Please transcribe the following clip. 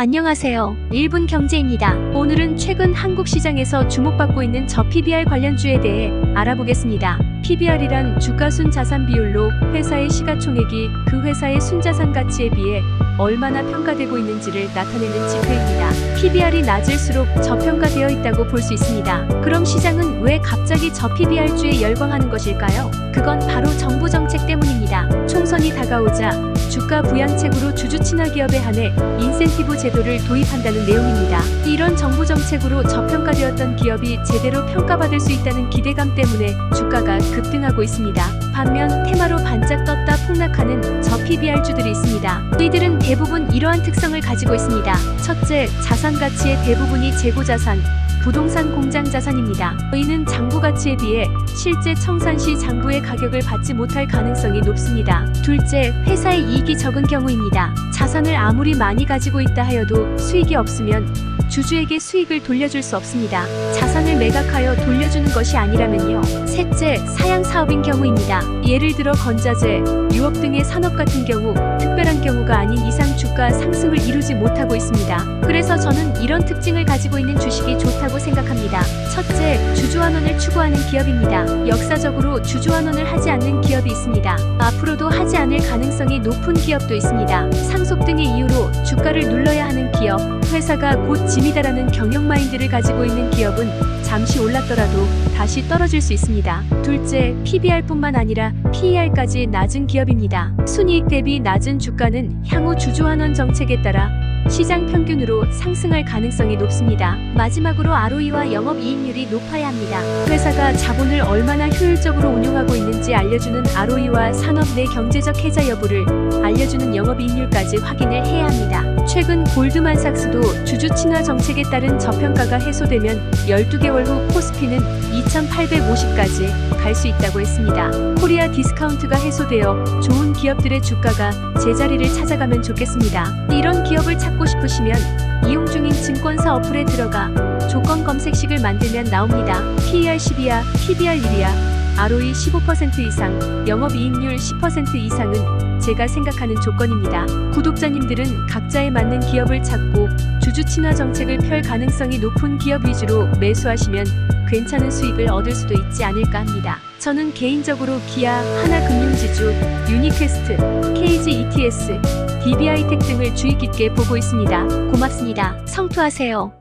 안녕하세요. 1분 경제입니다. 오늘은 최근 한국 시장에서 주목받고 있는 저PBR 관련주에 대해 알아보겠습니다. PBR이란 주가순 자산 비율로 회사의 시가총액이 그 회사의 순자산 가치에 비해 얼마나 평가되고 있는지를 나타내는 지표입니다. PBR이 낮을수록 저평가되어 있다고 볼 수 있습니다. 그럼 시장은 왜 갑자기 저PBR주에 열광하는 것일까요? 그건 바로 정부 정책 때문입니다. 총선이 다가오자 주가 부양책으로 주주 친화 기업에 한해 인센티브 제도를 도입한다는 내용입니다. 이런 정부 정책으로 저평가되었던 기업이 제대로 평가받을 수 있다는 기대감 때문에 주가가 급등하고 있습니다. 반면 테마로 반짝 떴다 폭락하는 저PBR주들이 있습니다. 이들은 대부분 이러한 특성을 가지고 있습니다. 첫째, 자산 가치의 대부분이 재고자산, 부동산 공장 자산입니다. 이는 장부 가치에 비해 실제 청산 시 장부의 가격을 받지 못할 가능성이 높습니다. 둘째, 회사의 이익이 적은 경우입니다. 자산을 아무리 많이 가지고 있다 하여도 수익이 없으면 주주에게 수익을 돌려줄 수 없습니다. 자산을 매각하여 돌려주는 것이 아니라면요. 셋째, 사양 사업인 경우입니다. 예를 들어 건자재, 유업 등의 산업 같은 경우 특별한 경우가 아닌 이상 주가 상승을 이루지 못하고 있습니다. 그래서 저는 이런 특징을 가지고 있는 주식이 좋다고 생각합니다. 첫째, 주주환원을 추구하는 기업입니다. 역사적으로 주주환원을 하지 않는 기업이 있습니다. 앞으로도 하지 않을 가능성이 높은 기업도 있습니다. 상속 등의 이유로 주가를 눌러야 하는 기업, 회사가 곧 짐이다라는 경영 마인드를 가지고 있는 기업은 잠시 올랐더라도 다시 떨어질 수 있습니다. 둘째, PBR뿐만 아니라 PER까지 낮은 기업입니다. 순이익 대비 낮은 주가는 향후 주주환원 정책에 따라 시장 평균으로 상승할 가능성이 높습니다. 마지막으로 ROE와 영업이익률이 높아야 합니다. 회사가 자본을 얼마나 효율적으로 운용하고 있는지 알려주는 ROE와 산업 내 경제적 해자 여부를 알려주는 영업이익률까지 확인을 해야 합니다. 최근 골드만삭스도 주주 친화 정책에 따른 저평가가 해소되면 12개월 후 코스피는 2850까지 갈 수 있다고 했습니다. 코리아 디스카운트가 해소되어 좋은 기업들의 주가가 제자리를 찾아가면 좋겠습니다. 이런 기업을 찾고 싶으시면 이용 중인 증권사 어플에 들어가 조건 검색식을 만들면 나옵니다. PER 10이야, PBR 1이야, ROE 15% 이상, 영업이익률 10% 이상은 제가 생각하는 조건입니다. 구독자님들은 각자에 맞는 기업을 찾고 주주 친화 정책을 펼 가능성이 높은 기업 위주로 매수하시면 괜찮은 수익을 얻을 수도 있지 않을까 합니다. 저는 개인적으로 기아, 하나금융지주, 유니퀘스트, KG ETS, DBI텍 등을 주의 깊게 보고 있습니다. 고맙습니다. 성투하세요.